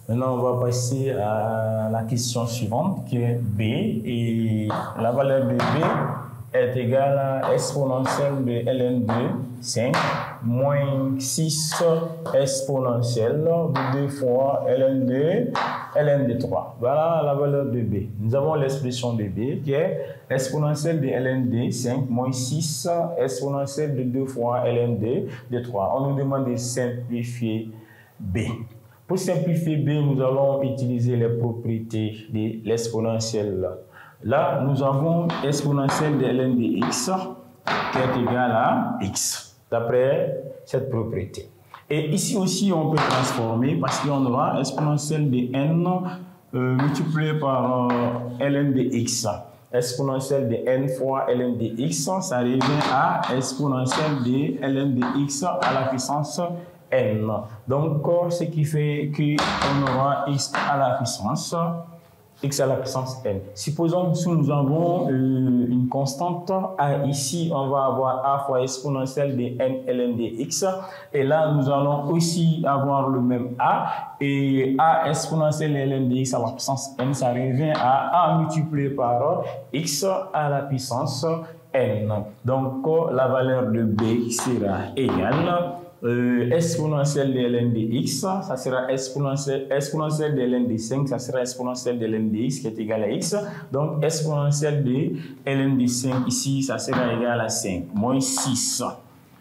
Maintenant, on va passer à la question suivante qui est B. Et la valeur de B est égale à exponentielle de ln de 5 moins 6 exponentielle de 2 fois ln de 3. Voilà la valeur de B. Nous avons l'expression de B qui est exponentielle de ln de 5 moins 6 exponentielle de 2 fois ln de 3. On nous demande de simplifier B. Pour simplifier B, nous allons utiliser les propriétés de l'exponentielle. Là, nous avons exponentielle de ln de x qui est égale à x, d'après cette propriété. Et ici aussi, on peut transformer parce qu'on aura exponentielle de n multiplié par ln de x. Exponentielle de n fois ln de x, ça revient à exponentielle de ln de x à la puissance n. Donc, ce qui fait qu'on aura x à la puissance n. Supposons que nous avons une constante a ici, on va avoir a fois exponentielle de n ln de x. Et là, nous allons aussi avoir le même a. Et a exponentielle de ln de x à la puissance n, ça revient à a multiplié par x à la puissance n. Donc, la valeur de b sera égale exponentielle de ln de x, ça sera exponentielle de ln de 5, ça sera exponentielle de ln de x qui est égal à x. Donc, exponentielle de ln de 5 ici, ça sera égal à 5, moins 6.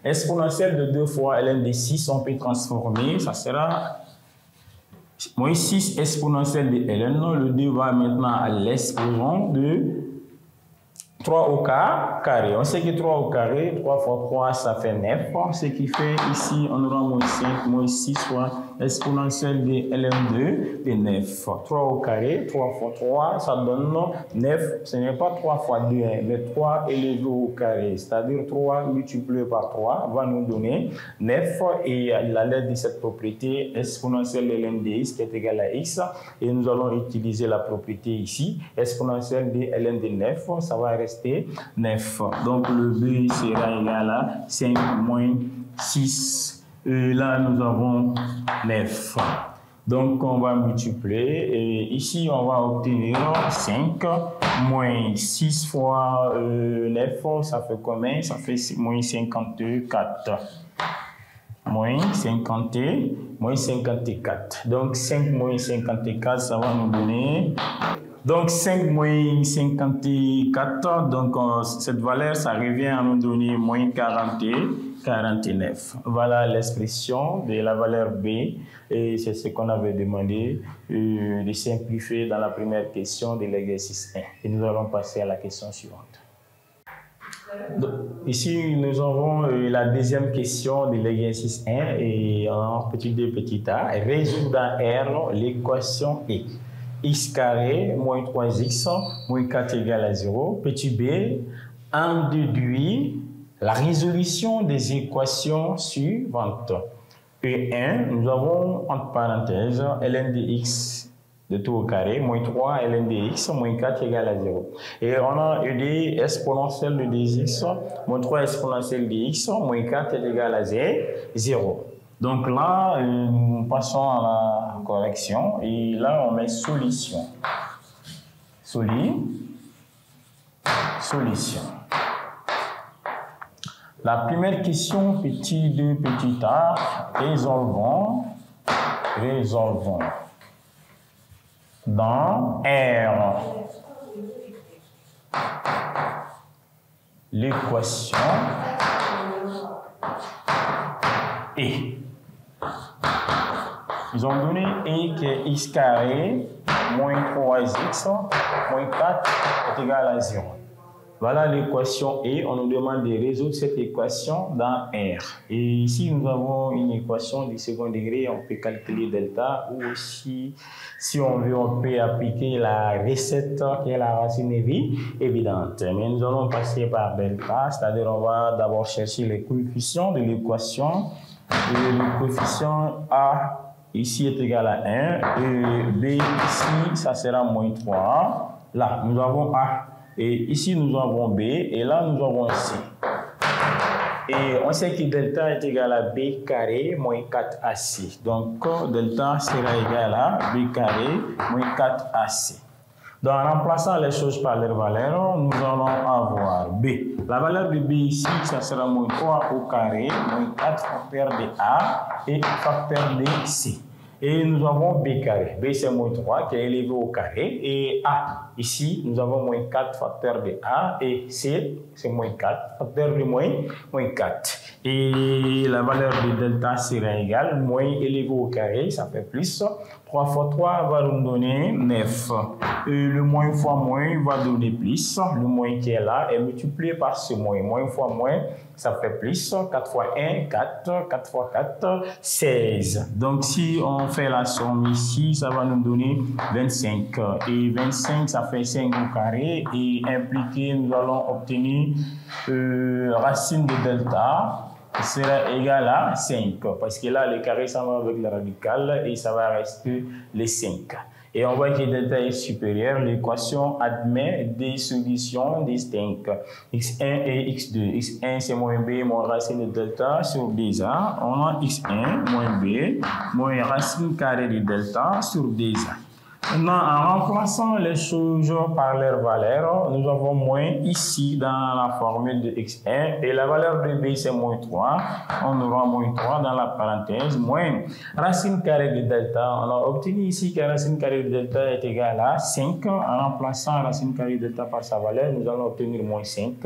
Exponentielle de 2 fois ln de 6, on peut transformer, ça sera moins 6 exponentielle de ln. Le 2 va maintenant à l'exposant de 3 au carré. On sait que 3 au carré, 3 fois 3, ça fait 9. Ce qui fait ici, on aura moins 5, moins 6 fois exponentielle de ln2 de 9. 3 au carré, 3 fois 3, ça donne 9. Ce n'est pas 3 fois 2, mais 3 élevé au carré. C'est-à-dire 3 multiplié par 3 va nous donner 9. Et à l'aide de cette propriété, exponentielle de ln de x qui est égale à x. Et nous allons utiliser la propriété ici. Exponentielle de ln de 9, ça va rester 9. Donc le b sera égal à 5 moins 6. Et là, nous avons 9. Donc, on va multiplier. Et ici, on va obtenir 5 moins 6 fois 9. Ça fait combien? Ça fait moins 54. Moins 54. Donc, 5 moins 54, ça va nous donner... Donc, 5 moins 54, donc cette valeur, ça revient à nous donner moins 49. Voilà l'expression de la valeur B, et c'est ce qu'on avait demandé de simplifier dans la première question de l'exercice 1. Et nous allons passer à la question suivante. Donc, ici, nous avons la deuxième question de l'exercice 1, et en petit 2, petit a, résoudre dans R l'équation E. X carré moins 3x moins 4 égale à 0. Petit b, en déduit la résolution des équations suivantes. E1, nous avons entre parenthèses ln de x de tout au carré moins 3 ln de x moins 4 égale à 0. Et on a ED exponentielle de 2x moins 3 exponentielle de x moins 4 est égal à 0. Donc là, nous passons à la correction et là, on met solution. Solution. La première question, petit 2, petit a, résolvons dans R l'équation E. Ils ont donné E qui est x carré moins 3x moins 4 est égal à 0. Voilà l'équation E. On nous demande de résoudre cette équation dans R. Et ici, nous avons une équation du second degré. On peut calculer delta ou aussi, si on veut, on peut appliquer la recette qui est la racine évidente. Mais nous allons passer par delta, c'est-à-dire on va d'abord chercher les coefficients de l'équation. Le coefficient A ici est égal à 1, et B ici, ça sera moins 3. Là, nous avons A, et ici nous avons B, et là nous avons C. Et on sait que delta est égal à B carré moins 4AC. Donc, delta sera égal à B carré moins 4AC. Donc, en remplaçant les choses par leur valeur, nous allons avoir B. La valeur de B ici, ça sera moins 3 au carré, moins 4 facteur de A et facteur de C. Et nous avons B carré. B, c'est moins 3 qui est élevé au carré. Et A, ici, nous avons moins 4 facteur de A. Et C, c'est moins 4 facteur de moins 4. Et la valeur de delta sera égale, moins élevé au carré, ça fait plus. 3 fois 3 va nous donner 9. Et le moins fois moins va donner plus. Le moins qui est là est multiplié par ce moins. Moins fois moins, ça fait plus. 4 fois 1, 4. 4 fois 4, 16. Donc, si on fait la somme ici, ça va nous donner 25. Et 25, ça fait 5 au carré. Et impliqué, nous allons obtenir racine de delta sera égal à 5. Parce que là, le carré s'en va avec le radical et ça va rester les 5. Et on voit que delta est supérieur. L'équation admet des solutions distinctes. X1 et X2. X1, c'est moins B, moins racine de delta sur 2A. On a X1 moins B, moins racine carrée de delta sur 2A. Maintenant, en remplaçant les choses par leur valeur, nous avons moins ici dans la formule de x1 et la valeur de b c'est moins 3. On aura moins 3 dans la parenthèse, moins racine carrée de delta. On a obtenu ici que racine carrée de delta est égale à 5. En remplaçant racine carrée de delta par sa valeur, nous allons obtenir moins 5.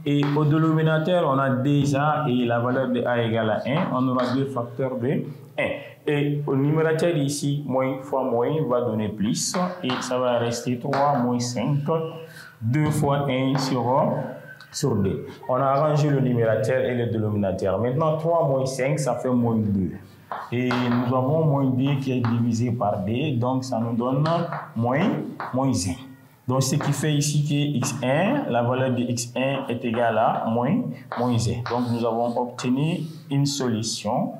Et au dénominateur, on a déjà et la valeur de a égale à 1. On aura deux facteurs de 1. Et au numérateur ici, moins fois moins va donner plus. Et ça va rester 3 moins 5. 2 fois 1 sur 2. On a arrangé le numérateur et le dénominateur. Maintenant, 3 moins 5, ça fait moins 2. Et nous avons moins 2 qui est divisé par 2. Donc, ça nous donne moins 1. Donc, ce qui fait ici que x1, la valeur de x1 est égale à moins 1. Donc, nous avons obtenu une solution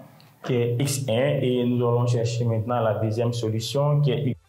qui est x1 et nous allons chercher maintenant la deuxième solution qui est x.